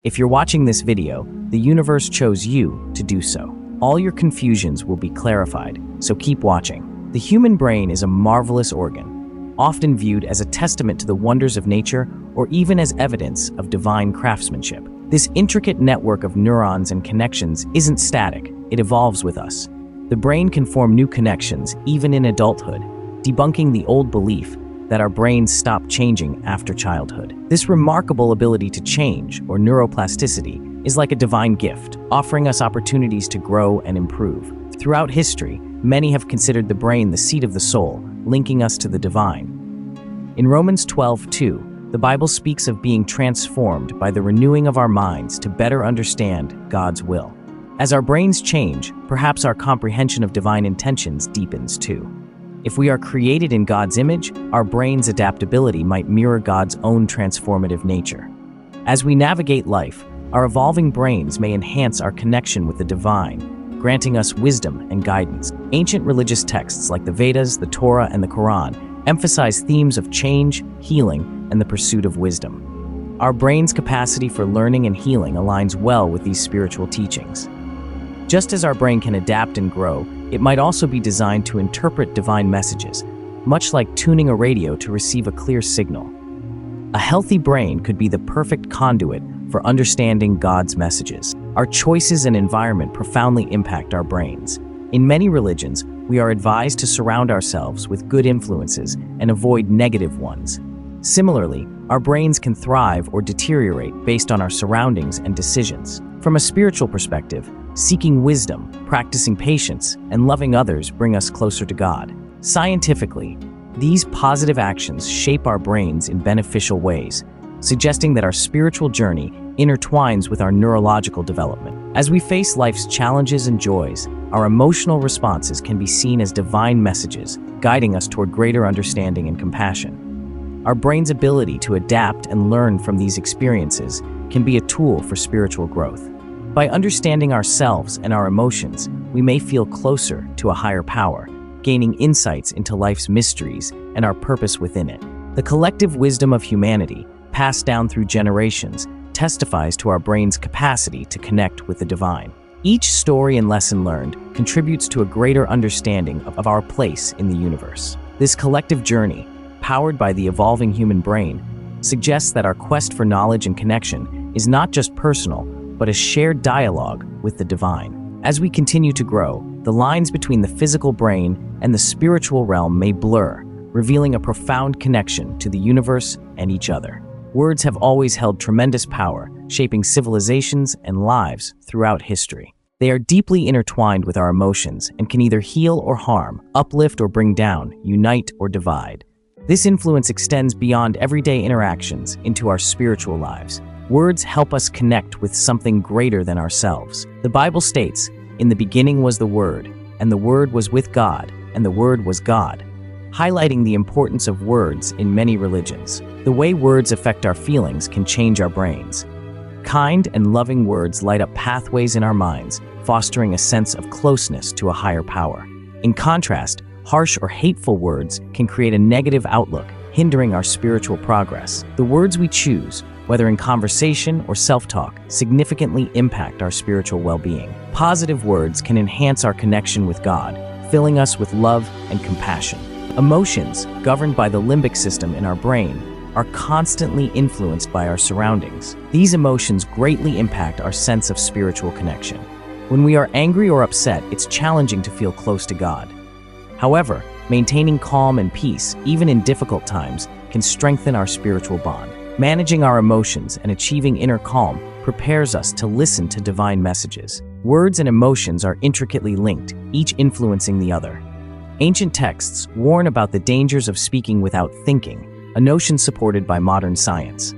If you're watching this video, the universe chose you to do so. All your confusions will be clarified, so keep watching. The human brain is a marvelous organ, often viewed as a testament to the wonders of nature or even as evidence of divine craftsmanship. This intricate network of neurons and connections isn't static, it evolves with us. The brain can form new connections even in adulthood, debunking the old belief that our brains stop changing after childhood. This remarkable ability to change, or neuroplasticity, is like a divine gift, offering us opportunities to grow and improve. Throughout history, many have considered the brain the seat of the soul, linking us to the divine. In Romans 12:2, the Bible speaks of being transformed by the renewing of our minds to better understand God's will. As our brains change, perhaps our comprehension of divine intentions deepens too. If we are created in God's image, our brain's adaptability might mirror God's own transformative nature. As we navigate life, our evolving brains may enhance our connection with the divine, granting us wisdom and guidance. Ancient religious texts like the Vedas, the Torah, and the Quran emphasize themes of change, healing, and the pursuit of wisdom. Our brain's capacity for learning and healing aligns well with these spiritual teachings. Just as our brain can adapt and grow, it might also be designed to interpret divine messages, much like tuning a radio to receive a clear signal. A healthy brain could be the perfect conduit for understanding God's messages. Our choices and environment profoundly impact our brains. In many religions, we are advised to surround ourselves with good influences and avoid negative ones. Similarly, our brains can thrive or deteriorate based on our surroundings and decisions. From a spiritual perspective, seeking wisdom, practicing patience, and loving others bring us closer to God. Scientifically, these positive actions shape our brains in beneficial ways, suggesting that our spiritual journey intertwines with our neurological development. As we face life's challenges and joys, our emotional responses can be seen as divine messages, guiding us toward greater understanding and compassion. Our brain's ability to adapt and learn from these experiences can be a tool for spiritual growth. By understanding ourselves and our emotions, we may feel closer to a higher power, gaining insights into life's mysteries and our purpose within it. The collective wisdom of humanity, passed down through generations, testifies to our brain's capacity to connect with the divine. Each story and lesson learned contributes to a greater understanding of our place in the universe. This collective journey, powered by the evolving human brain, suggests that our quest for knowledge and connection is not just personal, but a shared dialogue with the divine. As we continue to grow, the lines between the physical brain and the spiritual realm may blur, revealing a profound connection to the universe and each other. Words have always held tremendous power, shaping civilizations and lives throughout history. They are deeply intertwined with our emotions and can either heal or harm, uplift or bring down, unite or divide. This influence extends beyond everyday interactions into our spiritual lives. Words help us connect with something greater than ourselves. The Bible states, "In the beginning was the Word, and the Word was with God, and the Word was God," highlighting the importance of words in many religions. The way words affect our feelings can change our brains. Kind and loving words light up pathways in our minds, fostering a sense of closeness to a higher power. In contrast, harsh or hateful words can create a negative outlook, hindering our spiritual progress. The words we choose, whether in conversation or self-talk, significantly impact our spiritual well-being. Positive words can enhance our connection with God, filling us with love and compassion. Emotions, governed by the limbic system in our brain, are constantly influenced by our surroundings. These emotions greatly impact our sense of spiritual connection. When we are angry or upset, it's challenging to feel close to God. However, maintaining calm and peace, even in difficult times, can strengthen our spiritual bond. Managing our emotions and achieving inner calm prepares us to listen to divine messages. Words and emotions are intricately linked, each influencing the other. Ancient texts warn about the dangers of speaking without thinking, a notion supported by modern science.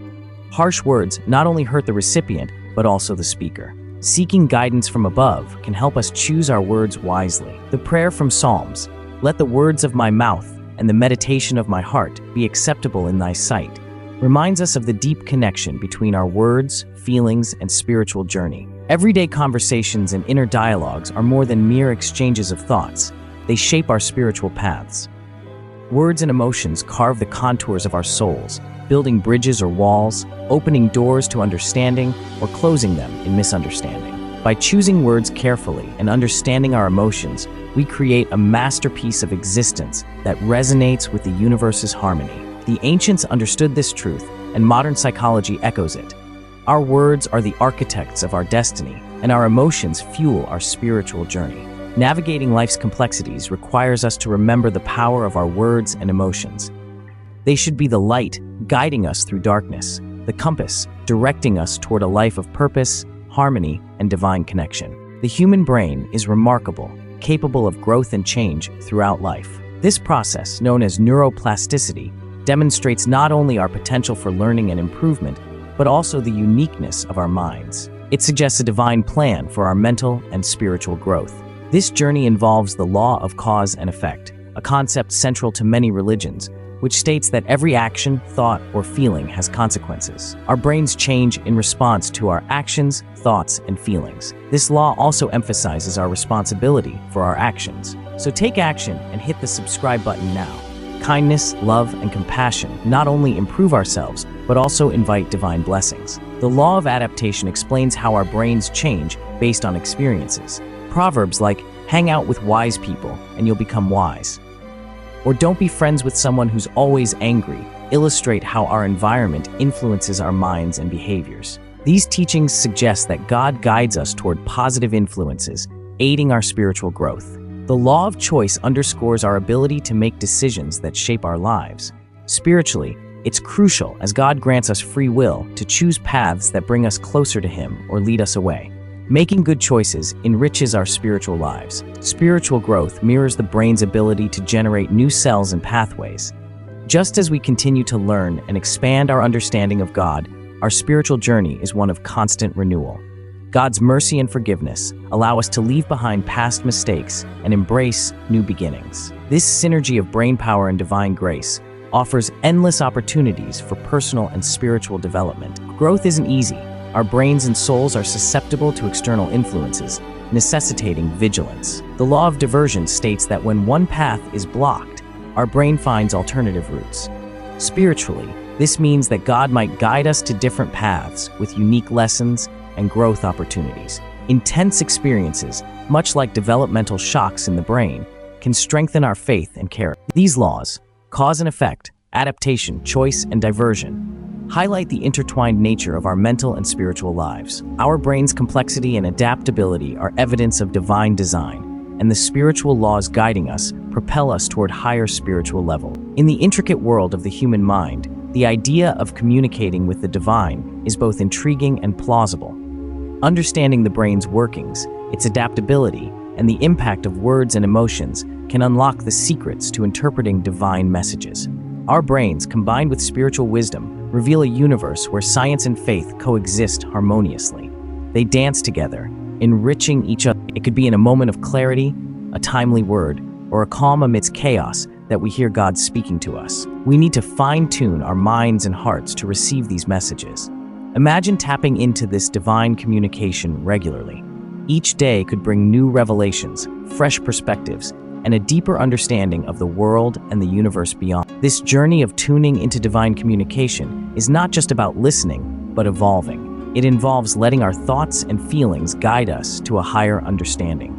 Harsh words not only hurt the recipient, but also the speaker. Seeking guidance from above can help us choose our words wisely. The prayer from Psalms, "Let the words of my mouth and the meditation of my heart be acceptable in thy sight," reminds us of the deep connection between our words, feelings, and spiritual journey. Everyday conversations and inner dialogues are more than mere exchanges of thoughts. They shape our spiritual paths. Words and emotions carve the contours of our souls, building bridges or walls, opening doors to understanding, or closing them in misunderstanding. By choosing words carefully and understanding our emotions, we create a masterpiece of existence that resonates with the universe's harmony. The ancients understood this truth, and modern psychology echoes it. Our words are the architects of our destiny, and our emotions fuel our spiritual journey. Navigating life's complexities requires us to remember the power of our words and emotions. They should be the light guiding us through darkness, the compass directing us toward a life of purpose, harmony, and divine connection. The human brain is remarkable, capable of growth and change throughout life. This process, known as neuroplasticity, demonstrates not only our potential for learning and improvement, but also the uniqueness of our minds. It suggests a divine plan for our mental and spiritual growth. This journey involves the law of cause and effect, a concept central to many religions, which states that every action, thought, or feeling has consequences. Our brains change in response to our actions, thoughts, and feelings. This law also emphasizes our responsibility for our actions. So take action and hit the subscribe button now. Kindness, love, and compassion not only improve ourselves, but also invite divine blessings. The law of adaptation explains how our brains change based on experiences. Proverbs like, "Hang out with wise people and you'll become wise," or "Don't be friends with someone who's always angry," illustrate how our environment influences our minds and behaviors. These teachings suggest that God guides us toward positive influences, aiding our spiritual growth. The law of choice underscores our ability to make decisions that shape our lives. Spiritually, it's crucial as God grants us free will to choose paths that bring us closer to Him or lead us away. Making good choices enriches our spiritual lives. Spiritual growth mirrors the brain's ability to generate new cells and pathways. Just as we continue to learn and expand our understanding of God, our spiritual journey is one of constant renewal. God's mercy and forgiveness allow us to leave behind past mistakes and embrace new beginnings. This synergy of brain power and divine grace offers endless opportunities for personal and spiritual development. Growth isn't easy. Our brains and souls are susceptible to external influences, necessitating vigilance. The law of diversion states that when one path is blocked, our brain finds alternative routes. Spiritually, this means that God might guide us to different paths with unique lessons and growth opportunities. Intense experiences, much like developmental shocks in the brain, can strengthen our faith and character. These laws, cause and effect, adaptation, choice, and diversion, highlight the intertwined nature of our mental and spiritual lives. Our brain's complexity and adaptability are evidence of divine design, and the spiritual laws guiding us propel us toward higher spiritual levels. In the intricate world of the human mind, the idea of communicating with the divine is both intriguing and plausible. Understanding the brain's workings, its adaptability, and the impact of words and emotions can unlock the secrets to interpreting divine messages. Our brains, combined with spiritual wisdom, reveal a universe where science and faith coexist harmoniously. They dance together, enriching each other. It could be in a moment of clarity, a timely word, or a calm amidst chaos that we hear God speaking to us. We need to fine-tune our minds and hearts to receive these messages. Imagine tapping into this divine communication regularly. Each day could bring new revelations, fresh perspectives, and a deeper understanding of the world and the universe beyond. This journey of tuning into divine communication is not just about listening, but evolving. It involves letting our thoughts and feelings guide us to a higher understanding.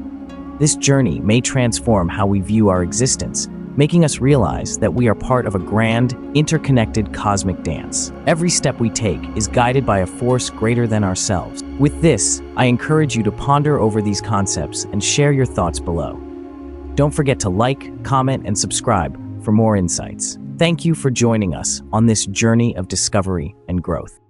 This journey may transform how we view our existence, making us realize that we are part of a grand, interconnected cosmic dance. Every step we take is guided by a force greater than ourselves. With this, I encourage you to ponder over these concepts and share your thoughts below. Don't forget to like, comment, and subscribe for more insights. Thank you for joining us on this journey of discovery and growth.